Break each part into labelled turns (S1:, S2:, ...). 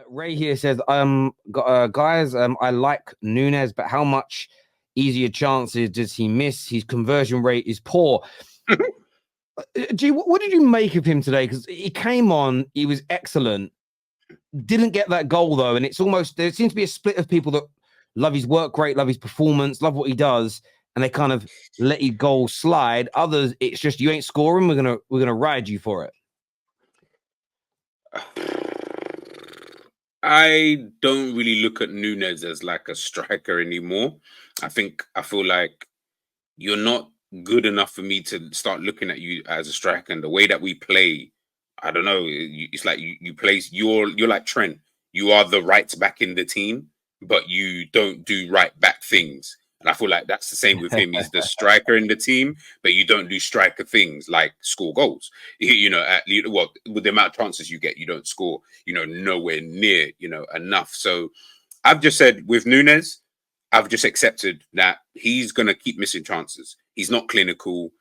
S1: Ray here says, guys, I like Nunez, but how much easier chances does he miss? His conversion rate is poor. G, what did you make of him today? Because he came on, he was excellent. Didn't get that goal though, and it's almost there seems to be a split of people that love his work rate, love his performance, love what he does, and they kind of let his goal slide. Others, it's just you ain't scoring. We're gonna ride you for it.
S2: I don't really look at Nunez as like a striker anymore. I feel like you're not good enough for me to start looking at you as a striker. And the way that we play, I don't know. It's like you play. You're like Trent. You are the right back in the team, but you don't do right back things. And I feel like that's the same with him. He's the striker in the team, but you don't do striker things like score goals. With the amount of chances you get, you don't score. Nowhere near enough. So I've just said with Nunez, I've just accepted that he's going to keep missing chances. He's not clinical.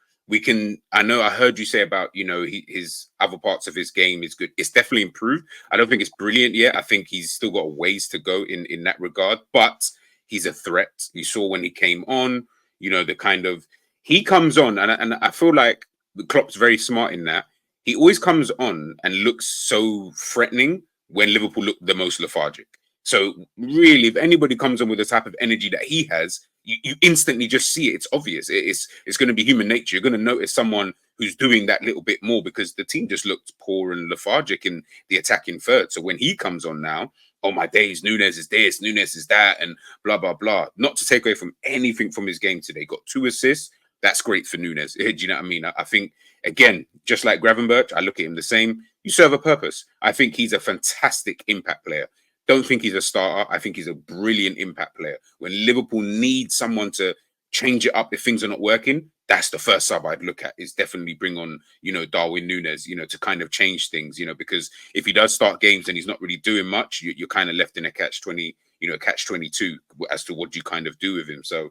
S2: I know I heard you say about, his other parts of his game is good. It's definitely improved. I don't think it's brilliant yet. I think he's still got ways to go in that regard, but he's a threat. You saw when he came on, he comes on and I feel like Klopp's very smart in that. He always comes on and looks so threatening when Liverpool look the most lethargic. So really, if anybody comes on with the type of energy that he has, you instantly just see it. It's obvious. It's going to be human nature. You're going to notice someone who's doing that little bit more because the team just looked poor and lethargic in the attacking third. So when he comes on now, oh my days, Nunez is this, Nunez is that, and blah, blah, blah. Not to take away from anything from his game today. Got 2 assists. That's great for Nunez. Do you know what I mean? I think, again, just like Gravenberch, I look at him the same. You serve a purpose. I think he's a fantastic impact player. Don't think he's a starter. I think he's a brilliant impact player. When Liverpool needs someone to change it up if things are not working, that's the first sub I'd look at, is definitely bring on, Darwin Nunez, to kind of change things, because if he does start games and he's not really doing much, you're kind of left in a catch-20, catch-22 as to what you kind of do with him. So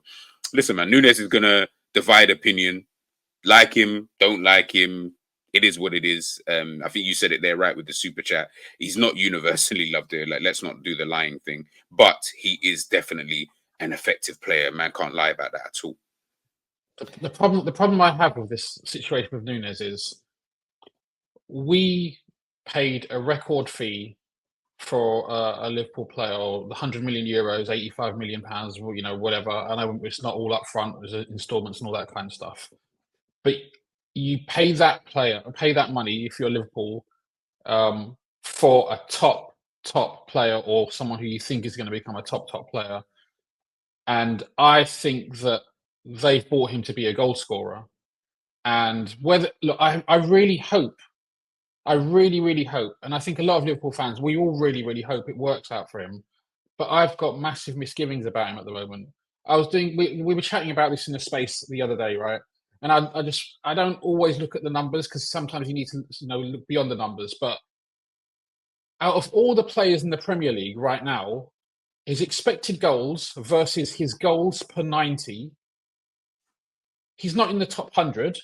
S2: listen, man, Nunez is going to divide opinion. Like him, don't like him. It is what it is. I think you said it there right with the super chat. He's not universally loved here. Like, let's not do the lying thing. But he is definitely an effective player. Man can't lie about that at all.
S3: The problem I have with this situation with Nunez is we paid a record fee for a Liverpool player, or 100 million euros, 85 million pounds, whatever. I know it's not all up front, there's installments and all that kind of stuff. But you pay that money if you're Liverpool for a top player or someone who you think is going to become a top player. And I think that they've bought him to be a goal scorer. And I really hope, and I think a lot of Liverpool fans, we all really, really hope it works out for him. But I've got massive misgivings about him at the moment. We were chatting about this in the space the other day, right? And I don't always look at the numbers because sometimes you need to look beyond the numbers. But out of all the players in the Premier League right now, his expected goals versus his goals per 90, he's not in the top 100.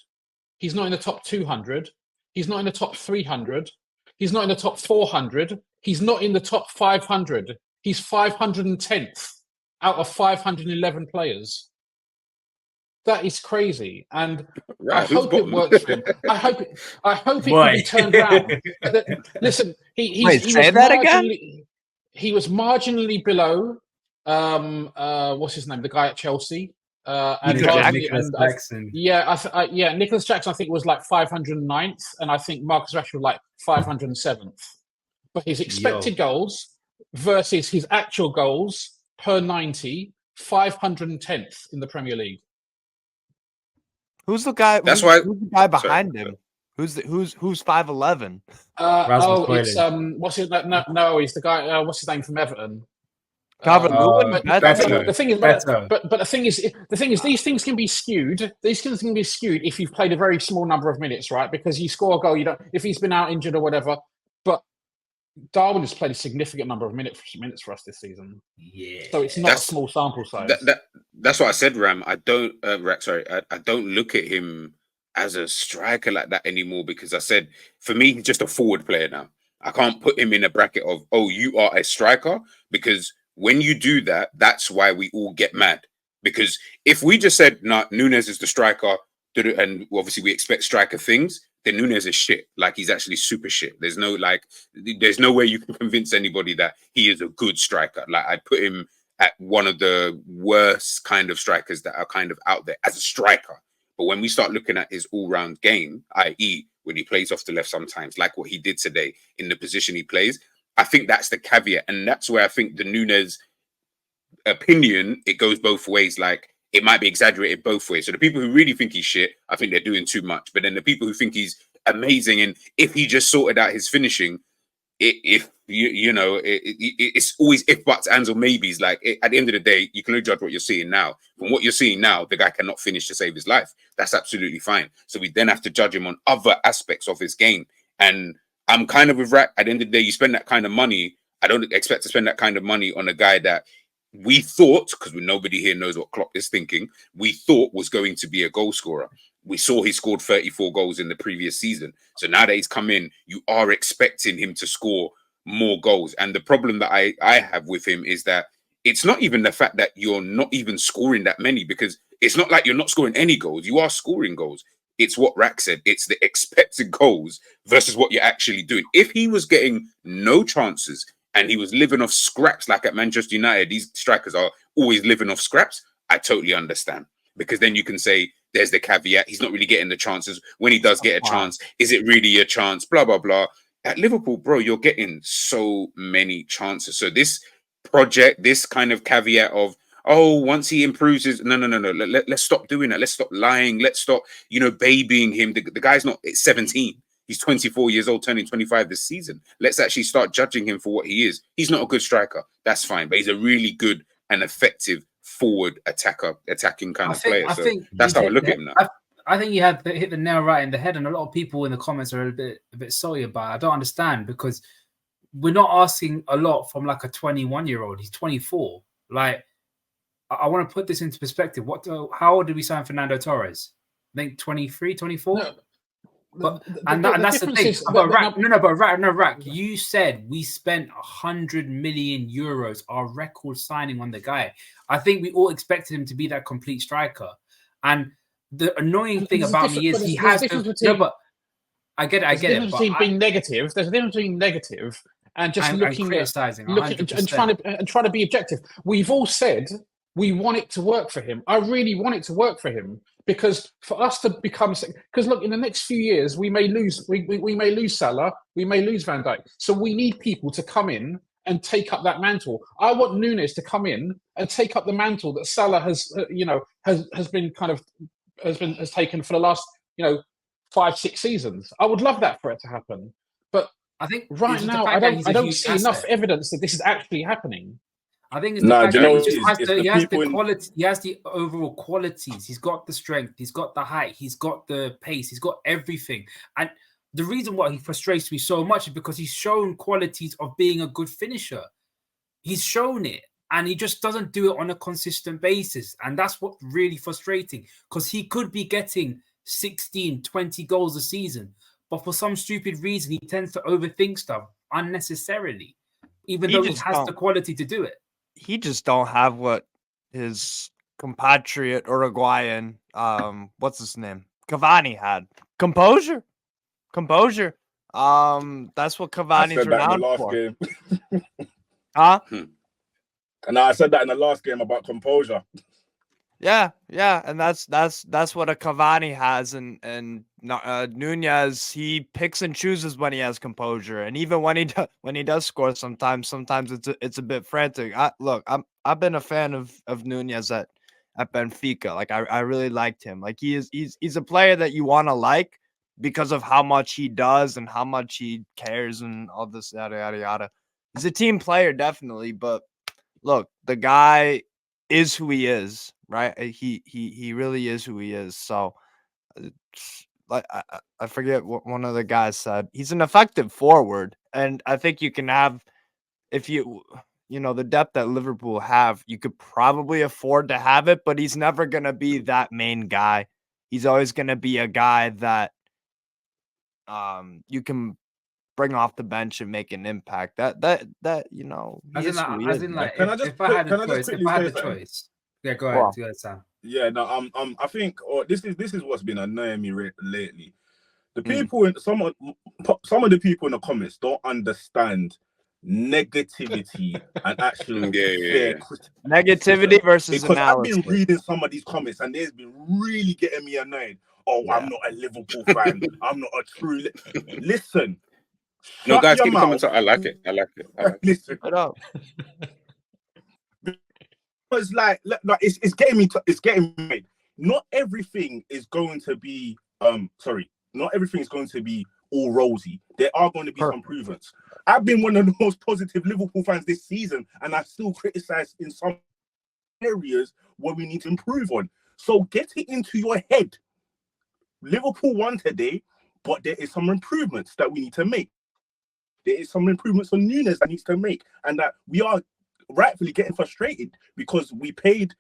S3: He's not in the top 200. He's not in the top 300. He's not in the top 400. He's not in the top 500. He's 510th out of 511 players. That is crazy, and I hope it works for him. I hope it can be turned around. Listen, he was marginally below. What's his name? The guy at Chelsea.
S4: Nicholas Jackson.
S3: Nicholas Jackson. I think was like 509th, and I think Marcus Rashford like 507th. But his expected goals versus his actual goals per 90, 510th in the Premier League.
S4: Who's the guy?
S2: That's
S4: who's the guy behind
S2: sorry.
S4: him? Who's 5'11"?
S3: It's what's his no, he's the guy. What's his name from Everton?
S4: Calvert-Lewin.
S3: The thing is, these things can be skewed. These things can be skewed if you've played a very small number of minutes, right? Because you score a goal, if he's been out injured or whatever. But Darwin has played a significant number of minutes for us this season.
S2: Yeah,
S3: so it's not a small sample size.
S2: That's what I said, Ram. I don't look at him as a striker like that anymore because I said for me he's just a forward player now. I can't put him in a bracket of, oh, you are a striker, because when you do that, that's why we all get mad. Because if we just said, nah, Nunez is the striker, and obviously we expect striker things, then Nunez is shit. Like, he's actually super shit. There's no way you can convince anybody that he is a good striker. Like, I'd put him at one of the worst kind of strikers that are kind of out there as a striker. But when we start looking at his all-round game, i.e., when he plays off the left sometimes, like what he did today in the position he plays, I think that's the caveat. And that's where I think the Nunez opinion, it goes both ways. Like, it might be exaggerated both ways. So the people who really think he's shit, I think they're doing too much. But then the people who think he's amazing, and if he just sorted out his finishing, it's always if, buts, ands, or maybes. Like, at the end of the day, you can only judge what you're seeing now. From what you're seeing now, the guy cannot finish to save his life. That's absolutely fine. So we then have to judge him on other aspects of his game. And I'm kind of with Rack. At the end of the day, you spend that kind of money. I don't expect to spend that kind of money on a guy that we thought, because nobody here knows what Klopp is thinking, we thought was going to be a goal scorer. We saw he scored 34 goals in the previous season. So now that he's come in, you are expecting him to score more goals. And the problem that I have with him is that it's not even the fact that you're not even scoring that many, because it's not like you're not scoring any goals. You are scoring goals. It's what Rack said. It's the expected goals versus what you're actually doing. If he was getting no chances and he was living off scraps, like at Manchester United, these strikers are always living off scraps, I totally understand. Because then you can say, there's the caveat, he's not really getting the chances. When he does get a chance, is it really a chance? Blah, blah, blah. At Liverpool, bro, you're getting so many chances. So this project, this kind of caveat of, oh, once he improves his... No. Let's stop doing that. Let's stop lying. Let's stop, babying him. The guy's not 17. He's 24 years old, turning 25 this season. Let's actually start judging him for what he is. He's not a good striker. That's fine. But he's a really good and effective forward attacking kind of player. So that's how I look at him now.
S5: I think you have hit the nail right in the head, and a lot of people in the comments are a bit sorry about it. I don't understand, because we're not asking a lot from like a 21-year-old. He's 24. Like, I want to put this into perspective. How old did we sign Fernando Torres? I think 23, 24? No. But that's the thing. Rack. You said we spent 100 million euros, our record signing on the guy. I think we all expected him to be that complete striker. And the annoying thing about me is he has to. No, but I get it.
S3: Between being negative, there's a difference between negative and just looking and trying to be objective. We've all said we want it to work for him. I really want it to work for him. Because for us to become, because look, in the next few years we may lose Salah, we may lose Van Dijk. So we need people to come in and take up that mantle. I want Nunez to come in and take up the mantle that Salah has taken for the last 5-6 seasons. I would love that for it to happen, but
S5: I think
S3: right now I don't see enough evidence that this is actually happening.
S5: I think it's the fact that he has the quality. He has the overall qualities. He's got the strength. He's got the height. He's got the pace. He's got everything. And the reason why he frustrates me so much is because he's shown qualities of being a good finisher. He's shown it, and he just doesn't do it on a consistent basis. And that's what's really frustrating, because he could be getting 16, 20 goals a season, but for some stupid reason, he tends to overthink stuff unnecessarily, even though he has the quality to do it.
S4: He just don't have what his compatriot Uruguayan, what's his name? Cavani had. Composure. That's what Cavani's renowned for.
S6: Game.
S4: Huh?
S6: And I said that in the last game about composure.
S4: Yeah, and that's what a Cavani has, and Nunez, he picks and chooses when he has composure, and even when he does score, sometimes it's a bit frantic. I've been a fan of Nunez at Benfica. Like, I really liked him. Like, he's a player that you want to like because of how much he does and how much he cares and all this yada yada yada. He's a team player, definitely, but look, the guy is who he is. Right, he really is who he is. So, like, I forget what one of the guys said. He's an effective forward, and I think you can have, if the depth that Liverpool have, you could probably afford to have it. But he's never gonna be that main guy. He's always gonna be a guy that you can bring off the bench and make an impact. That you know,
S5: As in, like,
S6: Can I
S5: if I had
S6: quickly
S5: the
S6: say something?
S5: choice, yeah, go ahead, Sam.
S6: Yeah, no, I think, this is what's been annoying me lately. The
S4: Mm.
S6: people in some of the people in the comments don't understand negativity and actual fair
S4: negativity versus
S6: because
S4: analysis.
S6: I've been reading some of these comments and they've been really getting me annoyed. Oh,
S4: Yeah.
S6: I'm not a Liverpool fan. I'm not a true. Listen,
S2: No, guys,
S6: your
S2: keep the
S6: mouth.
S2: comments up. I like it.
S6: Listen,
S4: Shut up.
S6: because like it's getting me. It's getting me. Not everything is going to be not everything is going to be all rosy. There are going to be some improvements. I've been one of the most positive Liverpool fans this season, and I still criticize in some areas where we need to improve on. So get it into your head. Liverpool won today, but there is some improvements that we need to make. There is some improvements on Nunez that needs to make, and that we are rightfully getting frustrated because we paid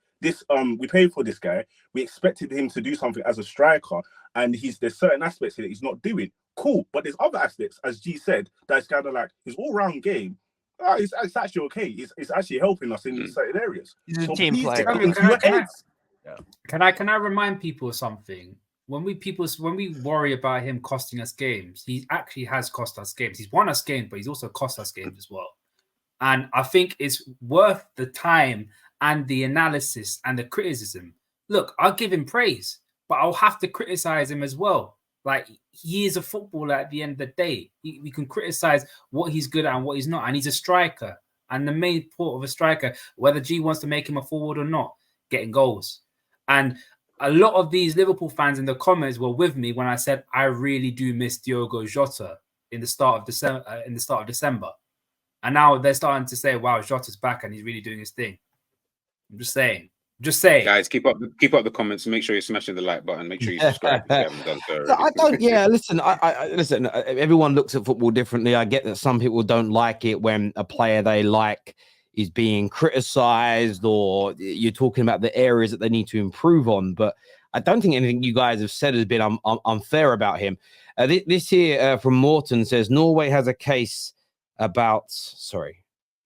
S6: for this guy. We expected him to do something as a striker, and there's certain aspects here that he's not doing. Cool, but there's other aspects, as G said, that's kind of like his all-round game. It's actually okay. It's actually helping us in certain areas.
S4: He's a
S6: So
S4: team
S6: please
S4: player.
S6: get it into your heads.
S5: Can I remind people of something? When we worry about him costing us games, he actually has cost us games. He's won us games, but he's also cost us games as well. And I think it's worth the time and the analysis and the criticism. Look, I'll give him praise, but I'll have to criticize him as well. Like, he is a footballer at the end of the day. We can criticize what he's good at and what he's not. And he's a striker. And the main point of a striker, whether G wants to make him a forward or not, getting goals. And a lot of these Liverpool fans in the comments were with me when I said I really do miss Diogo Jota in the start of December. And now they're starting to say, wow, Jota's back and he's really doing his thing. I'm just saying.
S2: Guys, keep up the comments. Make sure you're smashing the like button. Make sure you subscribe if you haven't done so already.
S1: I don't. Yeah, listen. Listen. Everyone looks at football differently. I get that some people don't like it when a player they like is being criticised, or you're talking about the areas that they need to improve on. But I don't think anything you guys have said has been unfair about him. This here from Morton says Norway has a case about.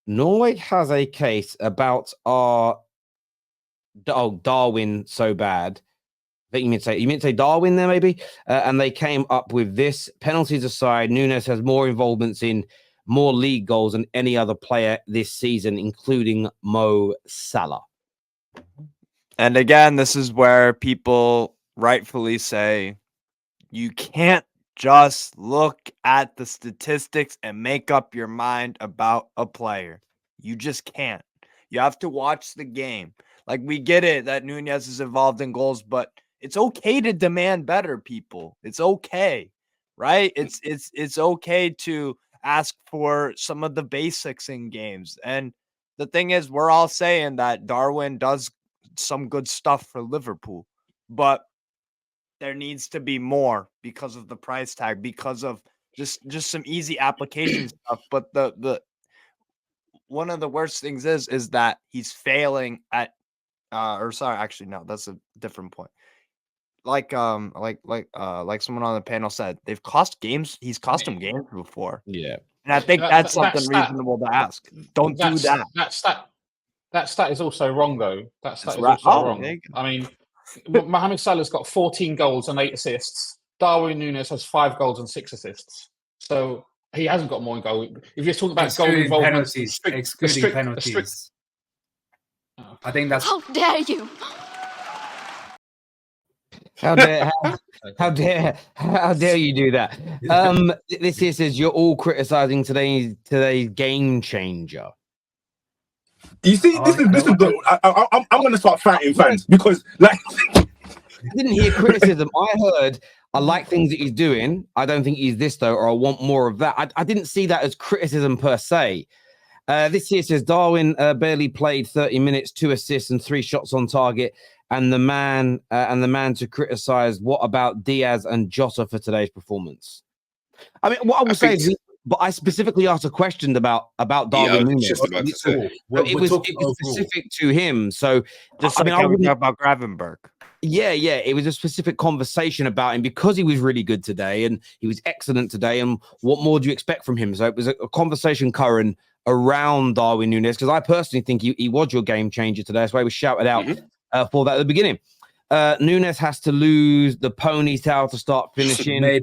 S1: Norway has a case about our. Darwin so bad. I think you meant to say Darwin there maybe, and they came up with this. Penalties aside, Nunez has more involvements in more league goals than any other player this season, including Mo Salah.
S4: And again, this is where people rightfully say you can't just look at the statistics and make up your mind about a player. You just can't. You have to watch the game. Like, we get it that Nunez is involved in goals, but it's okay to demand better, people. It's okay, right? It's okay to ask for some of the basics in games. And the thing is, we're all saying that Darwin does some good stuff for Liverpool, but there needs to be more because of the price tag, because of just some easy application stuff. But the one of the worst things is that he's failing at actually no, that's a different point. Like someone on the panel said, they've cost games. He's cost them games before.
S1: Yeah,
S4: and I think that's something reasonable to ask. Don't do that.
S3: That stat is also wrong, though. That stat is
S4: right.
S3: also wrong. I mean, Mohamed Salah's got 14 goals and 8 assists. Darwin Nunez has 5 goals and 6 assists. So he hasn't got more goal. If you're talking about goal involvement,
S5: excluding penalties. I think that's.
S7: How dare you!
S1: How dare you do that? This here says you're all criticizing today's game changer.
S6: You see, this is I'm going to start fighting fans because, like,
S1: I didn't hear criticism. I heard I like things that he's doing. I don't think he's this though, or I want more of that. I didn't see that as criticism per se. This here says Darwin barely played 30 minutes, 2 assists and 3 shots on target. And the man to criticize. What about Diaz and Jota for today's performance? I mean, what I would say is, but I specifically asked a question about Darwin Nunez. It was specific to him. So
S4: just I wouldn't talk about Gravenberg.
S1: Yeah, it was a specific conversation about him because he was really good today and he was excellent today. And what more do you expect from him? So it was a conversation, Curran, around Darwin Nunez, because I personally think he was your game changer today. That's why he was shouted out for that at the beginning. Nunez has to lose the ponytail to start finishing.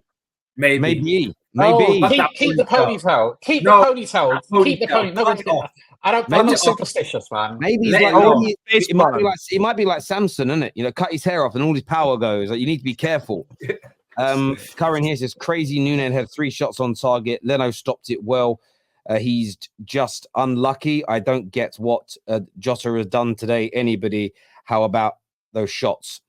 S1: Maybe.
S3: Keep the ponytail. Keep the ponytail. Keep the ponytail. I'm not superstitious, man.
S1: Maybe he's it might be like Samson, isn't it? You know, cut his hair off and all his power goes. Like, you need to be careful. Curran here says crazy. Nunez had 3 shots on target. Leno stopped it well. He's just unlucky. I don't get what Jota has done today. Anybody? How about those shots?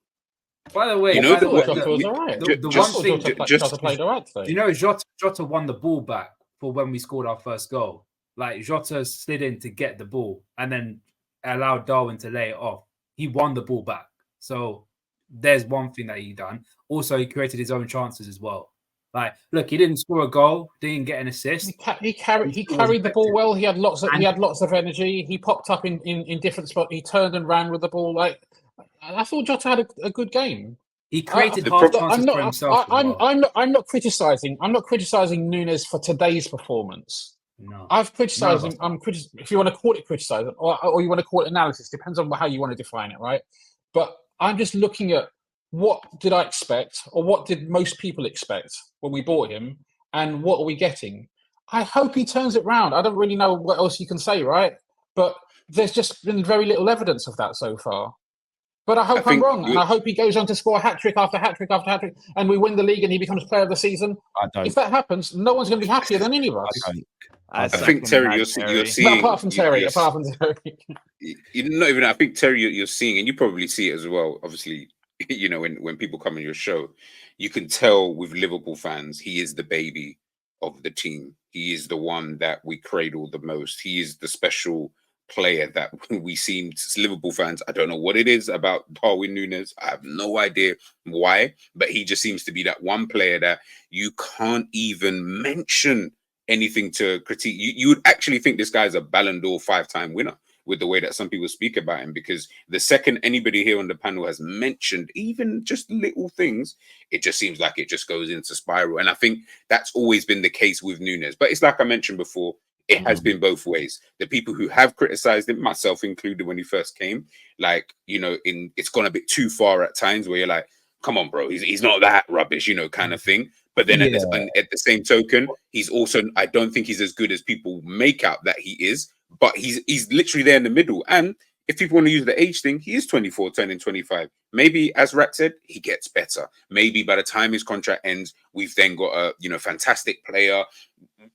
S5: By the way,
S3: you know, Jota was all right.
S5: Jota played all right today. You know, Jota won the ball back for when we scored our first goal. Like, Jota slid in to get the ball and then allowed Darwin to lay it off. He won the ball back. So there's one thing that he done. Also, he created his own chances as well. Like, look, he didn't score a goal, didn't get an assist.
S3: He carried the ball well. He had lots of energy. He popped up in different spots. He turned and ran with the ball. Like, I thought Jota had a good game.
S5: He created half chances for himself.
S3: I'm not criticizing. I'm not criticizing Nunez for today's performance.
S5: No,
S3: I've criticized him. If you want to call it criticizing, or you want to call it analysis, depends on how you want to define it, right? But I'm just looking at what did I expect, or what did most people expect when we bought him, and what are we getting? I hope he turns it round. I don't really know what else you can say, right? But there's just been very little evidence of that so far. But I hope I'm wrong, and I hope he goes on to score hat trick after hat trick after hat trick, and we win the league, and he becomes player of the season. If that happens, no one's going to be happier than any of us.
S2: I think Terry, you're seeing.
S3: Apart from Terry.
S2: You're not even. I think Terry, you're seeing, and you probably see it as well. Obviously, you know, when people come on your show, you can tell with Liverpool fans, he is the baby of the team. He is the one that we cradle the most. He is the special player that we seem to Liverpool fans. I don't know what it is about Darwin Nunez. I have no idea why, but he just seems to be that one player that you can't even mention anything to critique. You would actually think this guy's a Ballon d'Or 5-time winner with the way that some people speak about him, because the second anybody here on the panel has mentioned even just little things, it just seems like it just goes into spiral. And I think that's always been the case with Nunez. But it's like I mentioned before, it has been both ways. The people who have criticized him, myself included, when he first came, like, you know, it's gone a bit too far at times where you're like, come on, bro, he's not that rubbish, you know, kind of thing. But then at the same token, he's also, I don't think he's as good as people make out that he is, but he's literally there in the middle. And if people want to use the age thing, he is 24, turning 25. Maybe, as Rat said, he gets better. Maybe by the time his contract ends, we've then got a, you know, fantastic player.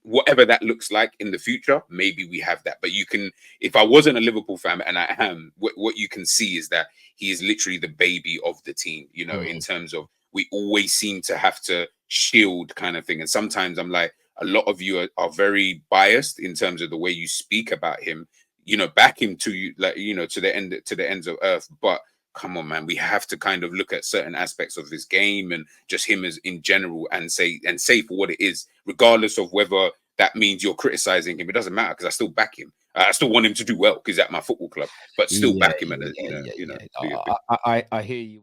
S2: Whatever that looks like in the future, maybe we have that. But you can, if I wasn't a Liverpool fan, and I am, what you can see is that he is literally the baby of the team, you know, in terms of we always seem to have to shield kind of thing. And sometimes I'm like, a lot of you are very biased in terms of the way you speak about him, you know, back him to you, like, you know, to the ends of earth. But come on, man, we have to kind of look at certain aspects of this game and just him as in general and say for what it is, regardless of whether that means you're criticizing him. It doesn't matter, because I still back him. I still want him to do well because at my football club, but still back him. I hear you.